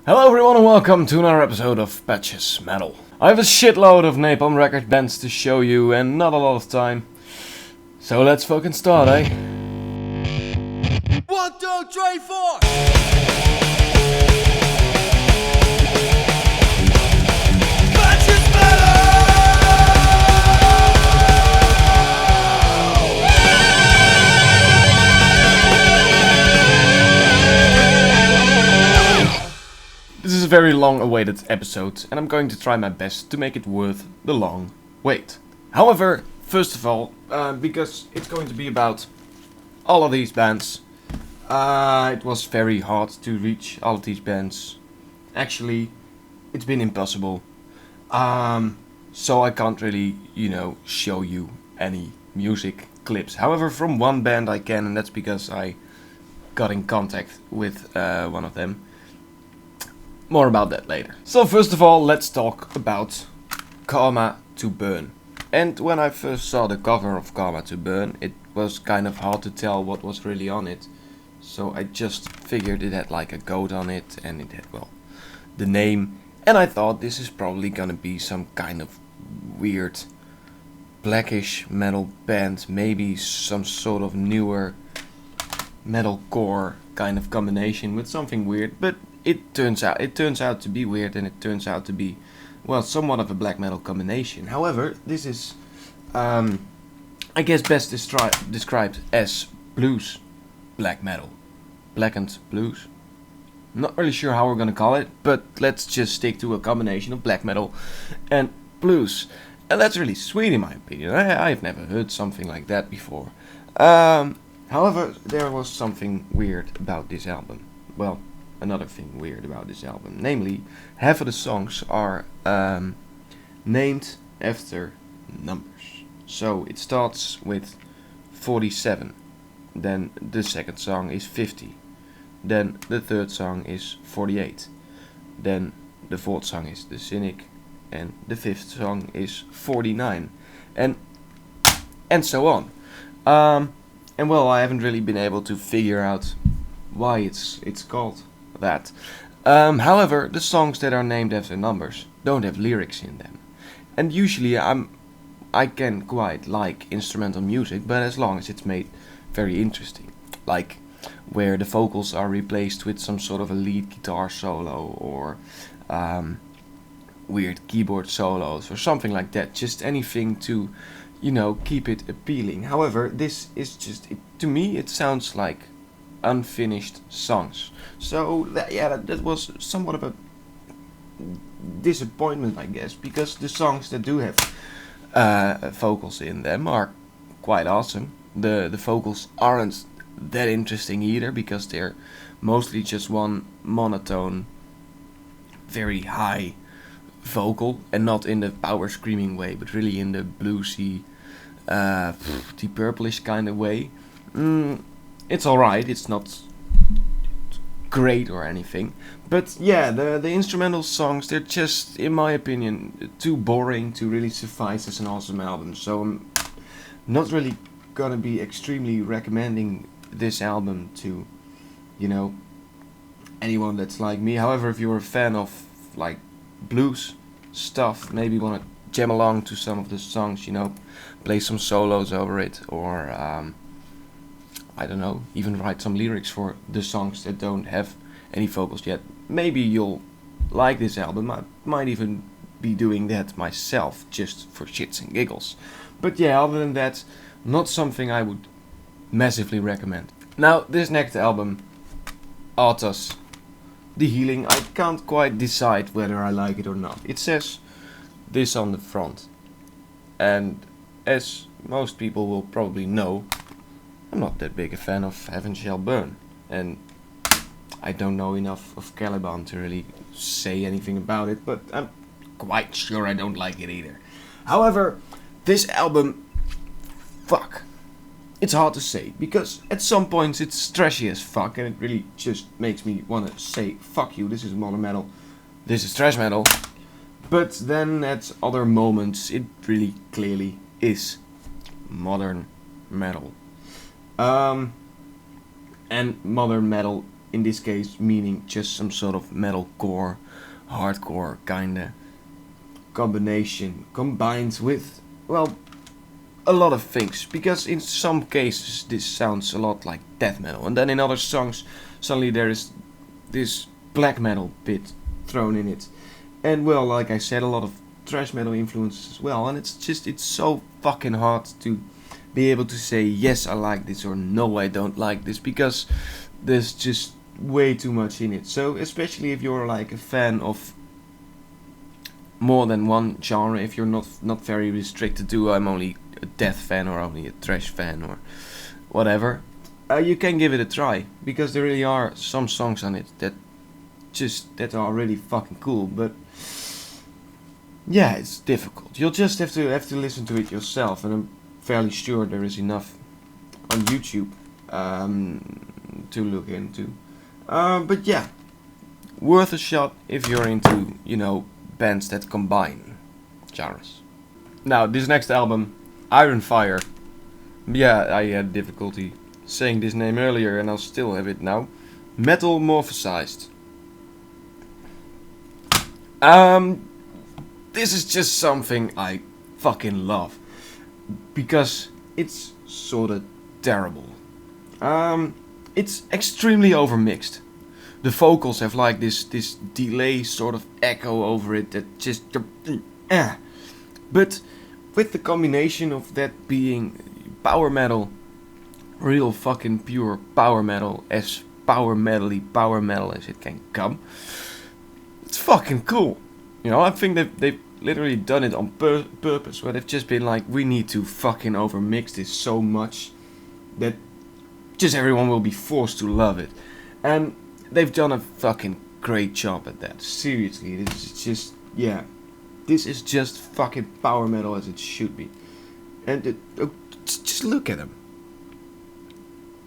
Hello everyone and welcome to another episode of Patches Metal. I have a shitload of Napalm Records Bands to show you and not a lot of time. So let's fucking start, eh? 1, 2, 3, 4. Patches Metal! This is a very long awaited episode and I'm going to try my best to make it worth the long wait. However, first of all, because it's going to be about all of these bands, it was very hard to reach all of these bands. Actually, it's been impossible. So I can't really, show you any music clips. However, from one band I can, and that's because I got in contact with one of them. More about that later. So first of all, let's talk about Karma to Burn. And when I first saw the cover of Karma to Burn, it was kind of hard to tell what was really on it. So I just figured it had like a goat on it and it had, well, the name. And I thought this is probably gonna be some kind of weird blackish metal band. Maybe some sort of newer metalcore kind of combination with something weird. But it turns out to be weird, and it turns out to be, well, somewhat of a black metal combination. However, this is, I guess, best described as blues black metal, blackened blues. Not really sure how we're gonna call it, but let's just stick to a combination of black metal and blues, and that's really sweet in my opinion. I've never heard something like that before. However, there was something weird about this album. Well, another thing weird about this album, namely, half of the songs are named after numbers. So it starts with 47, then the second song is 50, then the third song is 48, then the fourth song is The Cynic, and the fifth song is 49, and so on. And well, I haven't really been able to figure out why it's called that. However, the songs that are named after numbers don't have lyrics in them, and usually I can quite like instrumental music, but as long as it's made very interesting, like where the vocals are replaced with some sort of a lead guitar solo or weird keyboard solos or something like that. Just anything to, keep it appealing. However, this is just, to me, it sounds like unfinished songs. So that was somewhat of a disappointment, I guess, because the songs that do have vocals in them are quite awesome. The vocals aren't that interesting either, because they're mostly just one monotone, very high vocal, and not in the power screaming way, but really in the bluesy, deep purplish kind of way. It's alright, it's not great or anything, but yeah, the instrumental songs, they're just, in my opinion, too boring to really suffice as an awesome album. So I'm not really gonna be extremely recommending this album to, anyone that's like me. However, if you're a fan of like blues stuff, maybe want to jam along to some of the songs, play some solos over it, or I don't know, even write some lyrics for the songs that don't have any vocals yet. Maybe you'll like this album. I might even be doing that myself, just for shits and giggles. But yeah, other than that, not something I would massively recommend. Now, this next album, Arthas, The Healing, I can't quite decide whether I like it or not. It says this on the front, and as most people will probably know, I'm not that big a fan of Heaven Shall Burn, and I don't know enough of Caliban to really say anything about it, but I'm quite sure I don't like it either. However, this album, fuck, it's hard to say, because at some points it's trashy as fuck, and it really just makes me want to say, fuck you, this is modern metal, this is thrash metal. But then at other moments it really clearly is modern metal. And modern metal in this case meaning just some sort of metalcore, hardcore kinda combination, combined with, well, a lot of things, because in some cases this sounds a lot like death metal, and then in other songs suddenly there is this black metal bit thrown in it, and well, like I said, a lot of thrash metal influences as well, and it's so fucking hard to be able to say yes I like this or no I don't like this, because there's just way too much in it. So especially if you're like a fan of more than one genre, if you're not very restricted to I'm only a death fan or only a thrash fan or whatever, you can give it a try, because there really are some songs on it that are really fucking cool. But yeah, it's difficult. You'll just have to listen to it yourself, and I'm fairly sure there is enough on YouTube to look into. But yeah, worth a shot if you're into, bands that combine genres. Now, this next album, Iron Fire. Yeah, I had difficulty saying this name earlier and I'll still have it now. Metamorphosized. This is just something I fucking love, because it's sorta terrible. It's extremely overmixed. The vocals have like this delay sort of echo over it that just But with the combination of that being power metal, real fucking pure power metal, as power metal as it can come, it's fucking cool. I think they've literally done it on purpose, where they've just been like, we need to fucking overmix this so much that just everyone will be forced to love it. And they've done a fucking great job at that. Seriously, this is just fucking power metal as it should be. And just look at them.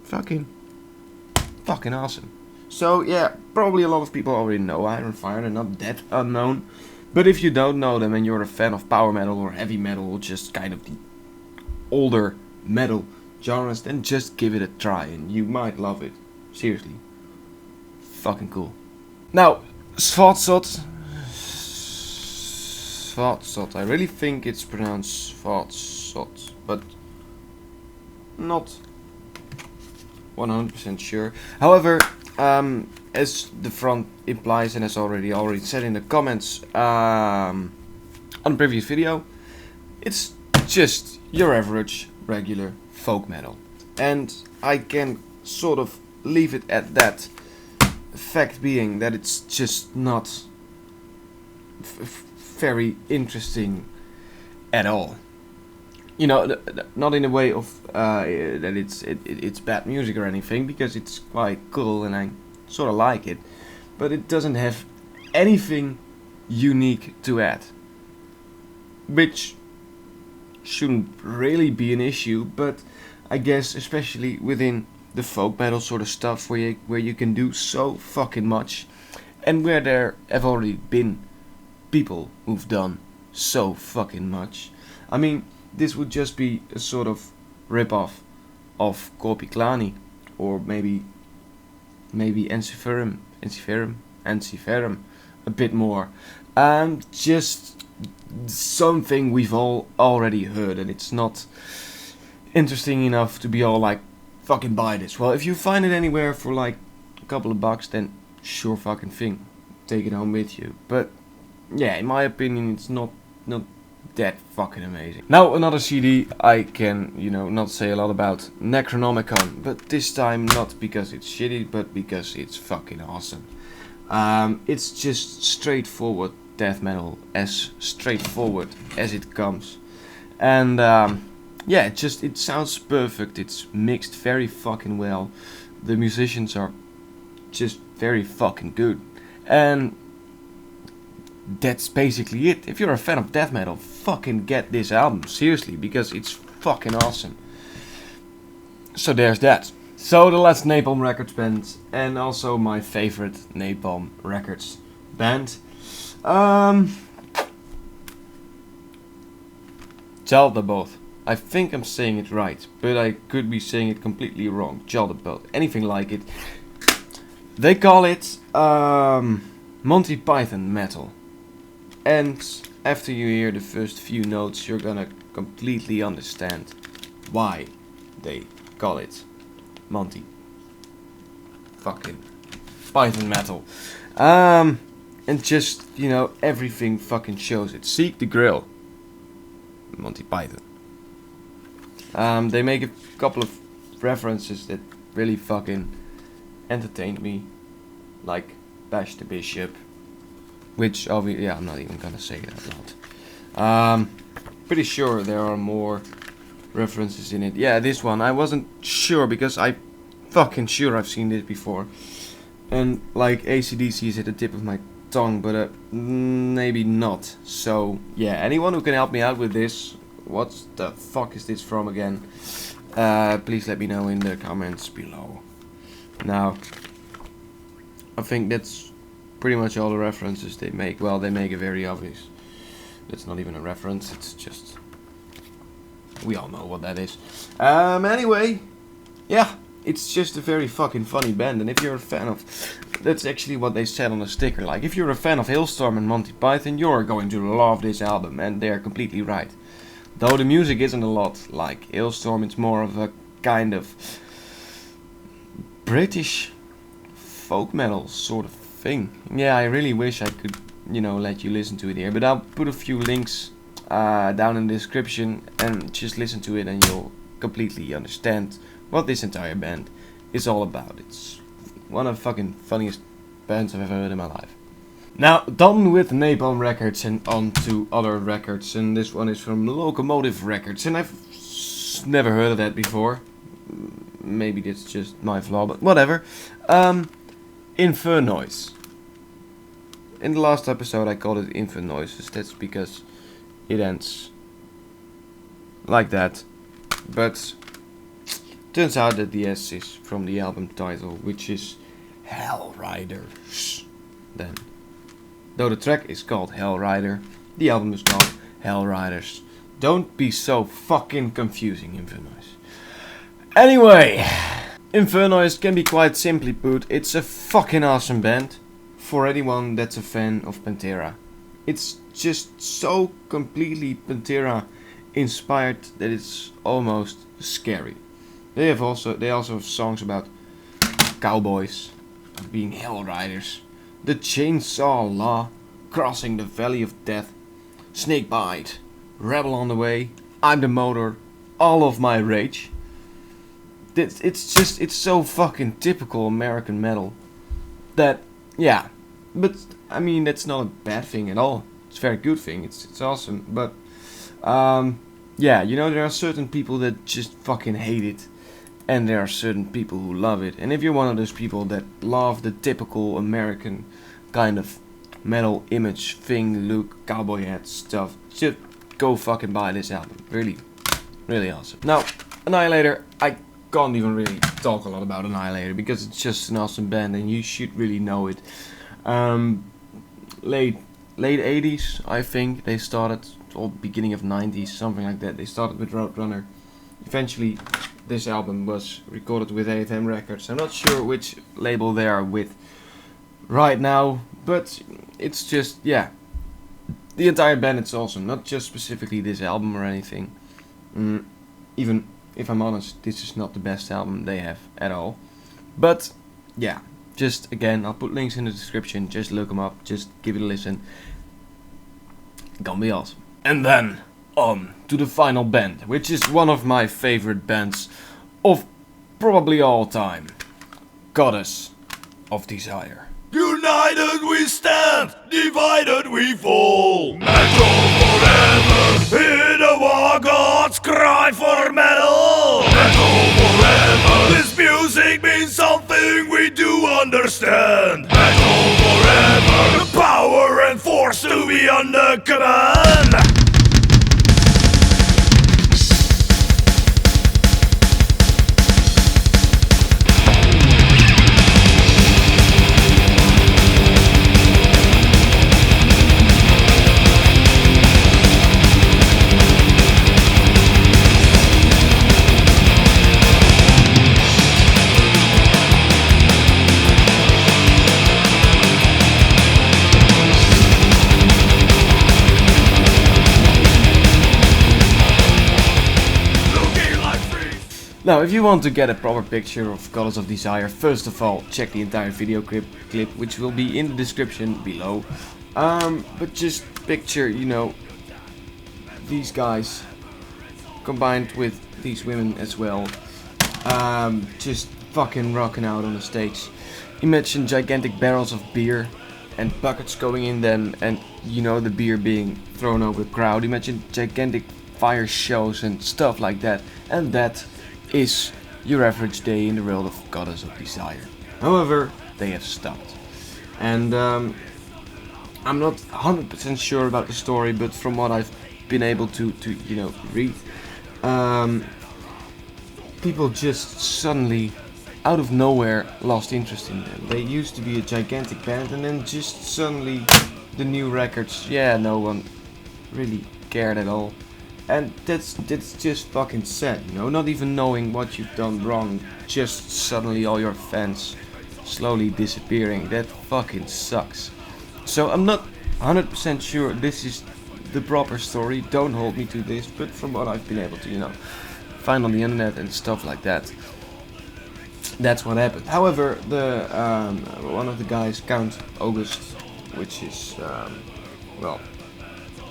Fucking awesome. So yeah, probably a lot of people already know Iron Fire, they're not that unknown. But if you don't know them and you're a fan of power metal or heavy metal or just kind of the older metal genres, then just give it a try and you might love it. Seriously. Fucking cool. Now, Svartsot. I really think it's pronounced Svartsot, but not 100% sure. However, as the front implies and as already said in the comments on the previous video, it's just your average regular folk metal, and I can sort of leave it at that. Fact being that it's just not very interesting at all. Not in a way of that it's bad music or anything, because it's quite cool and I sort of like it, but it doesn't have anything unique to add, which shouldn't really be an issue, but I guess especially within the folk metal sort of stuff where you can do so fucking much, and where there have already been people who've done so fucking much. I mean, this would just be a sort of rip-off of Korpiklani, or maybe Ensiferum a bit more. Just something we've all already heard, and it's not interesting enough to be all like, fucking buy this. Well, if you find it anywhere for like a couple of bucks, then sure fucking thing, take it home with you. But yeah, in my opinion, it's not that fucking amazing. Now another CD I can, not say a lot about, Necronomicon, but this time not because it's shitty, but because it's fucking awesome. It's just straightforward death metal, as straightforward as it comes, and yeah, it sounds perfect. It's mixed very fucking well. The musicians are just very fucking good, and that's basically it. If you're a fan of death metal, fucking get this album, seriously, because it's fucking awesome. So there's that. So the last Napalm Records band, and also my favorite Napalm Records band, Jaldaboath. I think I'm saying it right, but I could be saying it completely wrong. Jaldaboath, anything like it. They call it Monty Python metal. And after you hear the first few notes, you're gonna completely understand why they call it Monty fucking Python metal. And just, you know, everything fucking shows it. Seek the Grill, Monty Python. They make a couple of references that really fucking entertained me, like Bash the Bishop, which obviously, yeah, I'm not even gonna say it out loud. Pretty sure there are more references in it. Yeah, this one I wasn't sure because I fucking sure I've seen this before, and like AC/DC is at the tip of my tongue, but maybe not. So yeah, anyone who can help me out with this, what the fuck is this from again? Please let me know in the comments below. Now, I think that's pretty much all the references they make. Well, they make it very obvious. That's not even a reference, it's just... we all know what that is. Anyway, yeah, it's just a very fucking funny band. And if you're a fan of... that's actually what they said on the sticker. Like, if you're a fan of Hailstorm and Monty Python, you're going to love this album. And they're completely right. Though the music isn't a lot like Hailstorm, it's more of a kind of British folk metal sort of thing. Yeah, I really wish I could, you know, let you listen to it here. But I'll put a few links down in the description and just listen to it and you'll completely understand what this entire band is all about. It's one of the fucking funniest bands I've ever heard in my life. Now, done with Napalm Records and on to other records, and this one is from Locomotive Records, and I've never heard of that before. Maybe that's just my flaw, but whatever. Infernoise. In the last episode I called it Infernoises, that's because it ends like that. But turns out that the S is from the album title, which is Hell Riders. Then, though the track is called Hell Rider, the album is called Hell Riders. Don't be so fucking confusing, Infernoise. Anyway, Infernoise can be quite simply put, it's a fucking awesome band for anyone that's a fan of Pantera. It's just so completely Pantera inspired that it's almost scary. They also have songs about cowboys, being hell riders, the chainsaw law, crossing the valley of death, snakebite, rebel on the way, I'm the motor, all of my rage. It's so fucking typical American metal that, yeah, but I mean that's not a bad thing at all. It's a very good thing. It's awesome. But yeah, you know, there are certain people that just fucking hate it, and there are certain people who love it. And if you're one of those people that love the typical American kind of metal image thing, look, cowboy hat stuff, just go fucking buy this album. Really, really awesome. Now, Annihilator, I can't even really talk a lot about Annihilator because it's just an awesome band and you should really know it. Late 80s, I think they started, or beginning of 90s, something like that. They started with Roadrunner. Eventually, this album was recorded with A&M Records. I'm not sure which label they are with right now, but it's just, yeah, the entire band is awesome. Not just specifically this album or anything. Even if I'm honest, this is not the best album they have at all. But yeah, just again, I'll put links in the description. Just look them up. Just give it a listen. Gonna be awesome. And then on to the final band, which is one of my favorite bands of probably all time. Goddess of Desire. United we stand, divided we fall. Metal forever, hear the war gods cry for metal. Metal forever, this music means something we do understand. Metal forever, the power and force to be under command. Now, if you want to get a proper picture of Goddess of Desire, first of all, check the entire video clip, which will be in the description below. But just picture, you know, these guys combined with these women as well, just fucking rocking out on the stage. Imagine gigantic barrels of beer and buckets going in them, and you know, the beer being thrown over the crowd. Imagine gigantic fire shows and stuff like that, and that is your average day in the world of Goddess of Desire. However, they have stopped, and I'm not 100% sure about the story, but from what I've been able to you know, read, people just suddenly, out of nowhere, lost interest in them. They used to be a gigantic band, and then just suddenly the new records, yeah, no one really cared at all. And that's just fucking sad, you know, not even knowing what you've done wrong, just suddenly all your fans slowly disappearing. That fucking sucks. So I'm not 100% sure this is the proper story, don't hold me to this, but from what I've been able to, you know, find on the internet and stuff like that, that's what happened. However, the one of the guys, Count August, which is, well,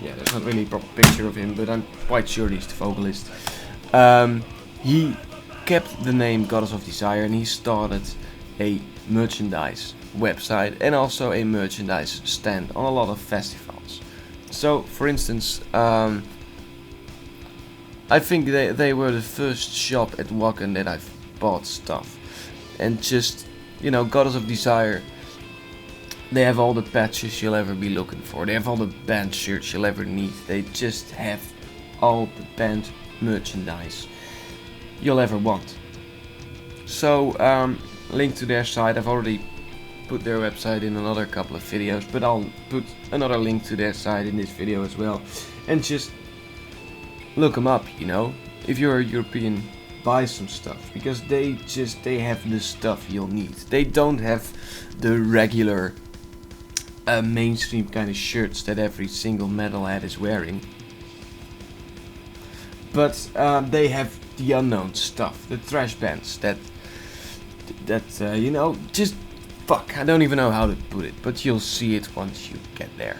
yeah, there's not really a proper picture of him, but I'm quite sure he's the vocalist. He kept the name Goddess of Desire, and he started a merchandise website and also a merchandise stand on a lot of festivals. So, for instance, I think they were the first shop at Wacken that I've bought stuff. And just, you know, Goddess of Desire, they have all the patches you'll ever be looking for. They have all the band shirts you'll ever need. They just have all the band merchandise you'll ever want. So, link to their site. I've already put their website in another couple of videos, but I'll put another link to their site in this video as well. And just look them up, you know. If you're a European, buy some stuff, because they have the stuff you'll need. They don't have the regular mainstream kind of shirts that every single metalhead is wearing, but they have the unknown stuff, the thrash bands that you know, just fuck, I don't even know how to put it, but you'll see it once you get there.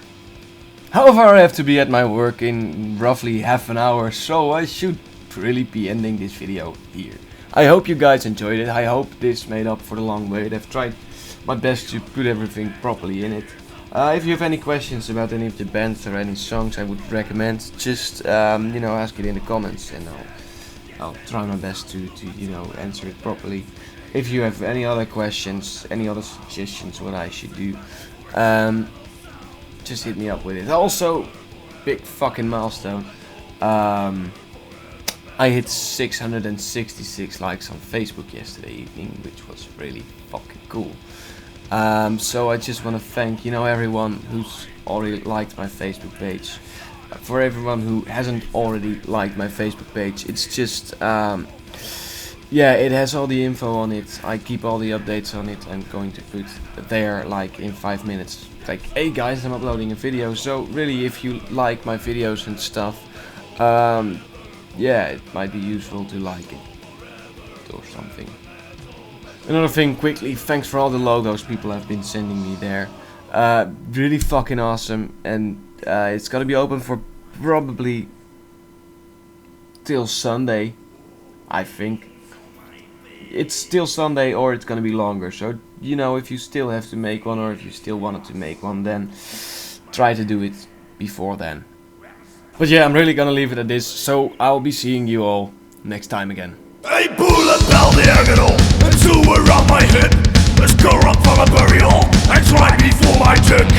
However, I have to be at my work in roughly half an hour, so I should really be ending this video here. I hope you guys enjoyed it. I hope this made up for the long wait. I've tried my best to put everything properly in it. If you have any questions about any of the bands or any songs I would recommend, just you know, ask it in the comments, and I'll try my best to you know, answer it properly. If you have any other questions, any other suggestions what I should do, just hit me up with it. Also, big fucking milestone. I hit 666 likes on Facebook yesterday evening, which was really fucking cool. So I just want to thank, you know, everyone who's already liked my Facebook page. For everyone who hasn't already liked my Facebook page, it's just, yeah, it has all the info on it. I keep all the updates on it. I'm going to put there like in 5 minutes, like, hey guys, I'm uploading a video. So really, if you like my videos and stuff, yeah, it might be useful to like it or something. Another thing quickly, thanks for all the logos people have been sending me there. Really fucking awesome, and it's gonna be open for probably till Sunday, I think. It's still Sunday, or it's gonna be longer, so you know, if you still have to make one, or if you still wanted to make one, then try to do it before then. But yeah, I'm really gonna leave it at this, so I'll be seeing you all next time again. A bullet bell diagonal, and two around my head. Let's go up from a burial, and right before my dead.